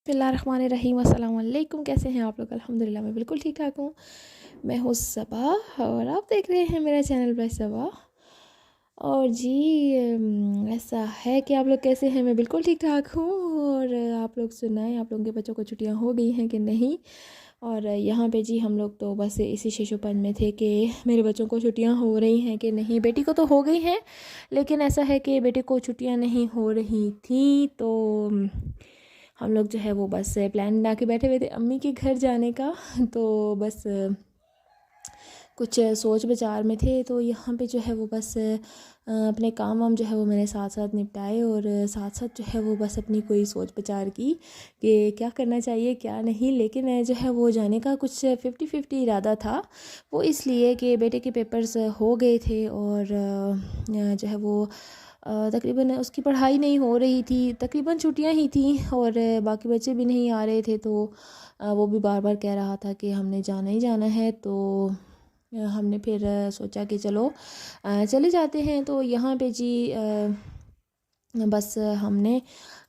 बिस्मिल्लाहिर्रहमानिर्रहीम। अस्सलाम वालेकुम। कैसे हैं आप लोग? अल्हम्दुलिल्लाह मैं बिल्कुल ठीक ठाक हूँ। मैं हूँ सबा और आप देख रहे हैं मेरा चैनल बाय सबा। और जी ऐसा है कि आप लोग कैसे हैं? मैं बिल्कुल ठीक ठाक हूँ। और आप लोग सुनाएं, आप लोगों के बच्चों को छुट्टियाँ हो गई हैं कि नहीं? और यहाँ पे जी हम लोग तो बस इसी शिशुपन में थे कि मेरे बच्चों को छुट्टियाँ हो रही हैं कि नहीं। बेटी को तो हो गई हैं, लेकिन ऐसा है कि बेटे को छुट्टियाँ नहीं हो रही थी। तो हम लोग जो है वो बस प्लान बना के बैठे हुए थे अम्मी के घर जाने का। तो बस कुछ सोच विचार में थे। तो यहाँ पे जो है वो बस अपने काम वाम जो है वो मैंने साथ साथ निपटाए और साथ साथ जो है वो बस अपनी कोई सोच विचार की कि क्या करना चाहिए क्या नहीं। लेकिन जो है वो जाने का कुछ 50-50 इरादा था। वो इसलिए कि बेटे के पेपर्स हो गए थे और जो है वो तकरीबन उसकी पढ़ाई नहीं हो रही थी, तकरीबन छुट्टियां ही थी और बाकी बच्चे भी नहीं आ रहे थे। तो वो भी बार बार कह रहा था कि हमने जाना ही जाना है। तो हमने फिर सोचा कि चलो चले जाते हैं। तो यहाँ पे जी बस हमने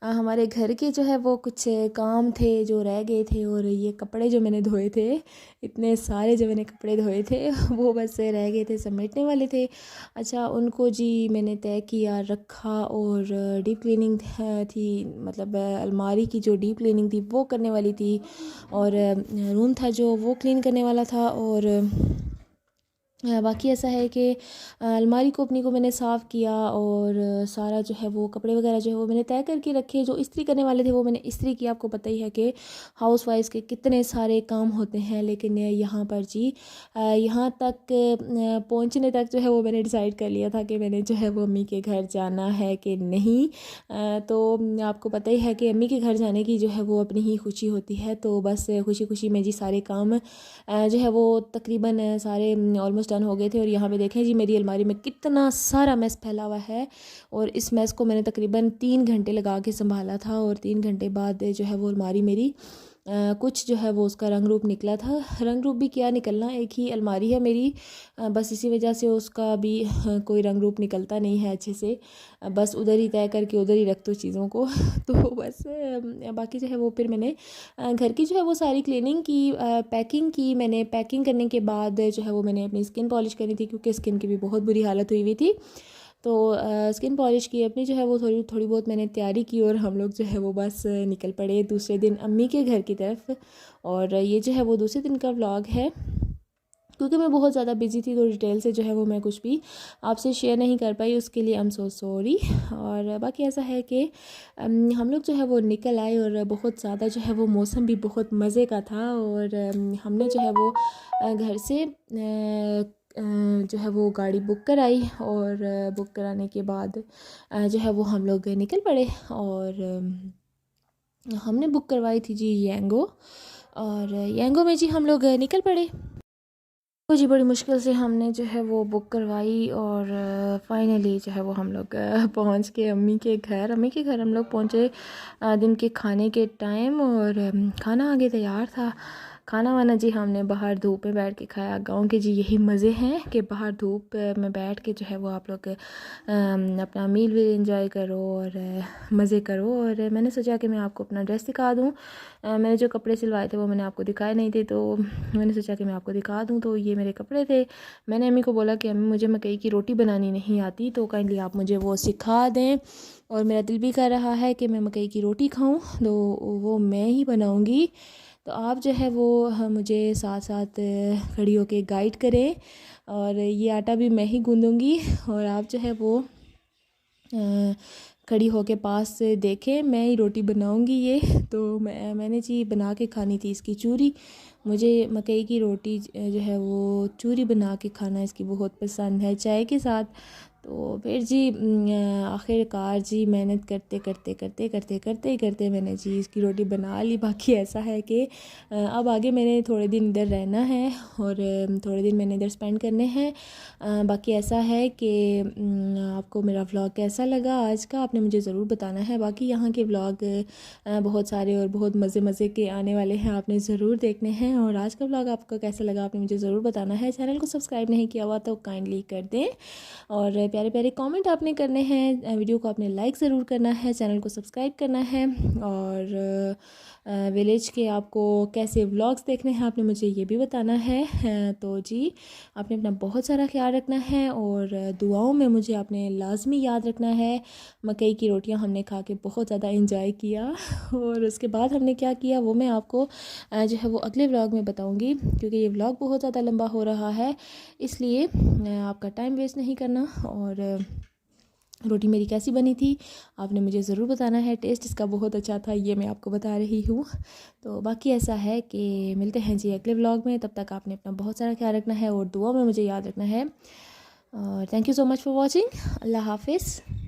हमारे घर के जो है वो कुछ काम थे जो रह गए थे और ये कपड़े जो मैंने धोए थे, इतने सारे जो मैंने कपड़े धोए थे वो बस रह गए थे, समेटने वाले थे। अच्छा, उनको जी मैंने तय किया, रखा और डीप क्लीनिंग थी, मतलब अलमारी की जो डीप क्लीनिंग थी वो करने वाली थी और रूम था जो वो क्लीन करने वाला था। और बाकी ऐसा है कि अलमारी को अपनी को मैंने साफ़ किया और सारा जो है वो कपड़े वगैरह जो है वो मैंने तय करके रखे। जो इस्त्री करने वाले थे वो मैंने इस्त्री किया। आपको पता ही है कि हाउस वाइफ्स के कितने सारे काम होते हैं। लेकिन यहाँ पर जी यहाँ तक पहुँचने तक जो है वो मैंने डिसाइड कर लिया था कि मैंने जो है वो अम्मी के घर जाना है कि नहीं। तो आपको पता ही है कि अम्मी के घर जाने की जो है वो अपनी ही खुशी होती है। तो बस खुशी खुशी में जी सारे काम जो है वो तकरीबन सारे ऑलमोस्ट डन हो गए थे। और यहाँ पे देखें जी मेरी अलमारी में कितना सारा मैस फैला हुआ है और इस मैस को मैंने तकरीबन 3 घंटे लगा के संभाला था। और 3 घंटे बाद जो है वो अलमारी मेरी कुछ जो है वो उसका रंग रूप निकला था। रंग रूप भी क्या निकलना, एक ही अलमारी है मेरी, बस इसी वजह से उसका भी कोई रंग रूप निकलता नहीं है अच्छे से। बस उधर ही तय करके उधर ही रख दो चीज़ों को तो बस बाकी जो है वो फिर मैंने घर की जो है वो सारी क्लीनिंग की, पैकिंग की। मैंने पैकिंग करने के बाद जो है वो मैंने अपनी स्किन पॉलिश करनी थी क्योंकि स्किन की भी बहुत बुरी हालत हुई हुई थी। तो स्किन पॉलिश की अपनी जो है वो थोड़ी थोड़ी बहुत मैंने तैयारी की और हम लोग जो है वो बस निकल पड़े दूसरे दिन अम्मी के घर की तरफ। और ये जो है वो दूसरे दिन का व्लॉग है। क्योंकि मैं बहुत ज़्यादा बिजी थी तो डिटेल से जो है वो मैं कुछ भी आपसे शेयर नहीं कर पाई, उसके लिए आई एम सो सॉरी। और बाकी ऐसा है कि हम लोग जो है वो निकल आए और बहुत ज़्यादा जो है वो मौसम भी बहुत मज़े का था। और हमने जो है वो घर से जो है वो गाड़ी बुक कराई और बुक कराने के बाद जो है वो हम लोग निकल पड़े। और हमने बुक करवाई थी जी येंगो, और येंगो में जी हम लोग निकल पड़े। तो जी बड़ी मुश्किल से हमने जो है वो बुक करवाई और फाइनली जो है वो हम लोग पहुंच के अम्मी के घर हम लोग पहुंचे दिन के खाने के टाइम। और खाना आगे तैयार था। खाना वाना जी हमने बाहर धूप में बैठ के खाया। गांव के जी यही मज़े हैं कि बाहर धूप में बैठ के जो है वो आप लोग अपना मील भी इंजॉय करो और मज़े करो। और मैंने सोचा कि मैं आपको अपना ड्रेस दिखा दूँ। मैंने जो कपड़े सिलवाए थे वो मैंने आपको दिखाए नहीं थे, तो मैंने सोचा कि मैं आपको दिखा दूँ। तो ये मेरे कपड़े थे। मैंने अम्मी को बोला कि अम्मी मुझे मकई की रोटी बनानी नहीं आती, तो काइंडली आप मुझे वो सिखा दें। और मेरा दिल भी कर रहा है कि मैं मकई की रोटी खाऊं, तो वो मैं ही बनाऊंगी। तो आप जो है वो मुझे साथ साथ खड़ी होके गाइड करें। और ये आटा भी मैं ही गूंदूंगी और आप जो है वो खड़ी होके पास से देखें, मैं ही रोटी बनाऊंगी ये। तो मैंने जी बना के खानी थी इसकी चूरी। मुझे मकई की रोटी जो है वो चूरी बना के खाना इसकी बहुत पसंद है चाय के साथ। तो फिर जी आखिरकार जी मेहनत करते करते करते करते करते करते मैंने जी इसकी रोटी बना ली। बाकी ऐसा है कि अब आगे मैंने थोड़े दिन इधर रहना है और थोड़े दिन मैंने इधर स्पेंड करने हैं। बाकी ऐसा है कि आपको मेरा व्लॉग कैसा लगा आज का, आपने मुझे ज़रूर बताना है। बाकी यहाँ के व्लॉग बहुत सारे और बहुत मज़े मज़े के आने वाले हैं, आपने ज़रूर देखने हैं। और आज का व्लॉग आपको कैसा लगा आपने मुझे ज़रूर बताना है। चैनल को सब्सक्राइब नहीं किया हुआ तो काइंडली कर दें और प्यारे प्यारे कमेंट आपने करने हैं। वीडियो को आपने लाइक ज़रूर करना है, चैनल को सब्सक्राइब करना है। और विलेज के आपको कैसे व्लॉग्स देखने हैं आपने मुझे ये भी बताना है। तो जी आपने अपना बहुत सारा ख्याल रखना है और दुआओं में मुझे आपने लाजमी याद रखना है। मकई की रोटियां हमने खा के बहुत ज़्यादा इंजॉय किया और उसके बाद हमने क्या किया वो मैं आपको जो है वो अगले व्लॉग में बताऊंगी, क्योंकि ये व्लॉग बहुत ज़्यादा लंबा हो रहा है, इसलिए आपका टाइम वेस्ट नहीं करना। और रोटी मेरी कैसी बनी थी आपने मुझे ज़रूर बताना है। टेस्ट इसका बहुत अच्छा था, ये मैं आपको बता रही हूँ। तो बाकी ऐसा है कि मिलते हैं जी अगले व्लॉग में, तब तक आपने अपना बहुत सारा ख्याल रखना है और दुआ में मुझे याद रखना है। और thank you so much for watching. अल्लाह हाफिज़।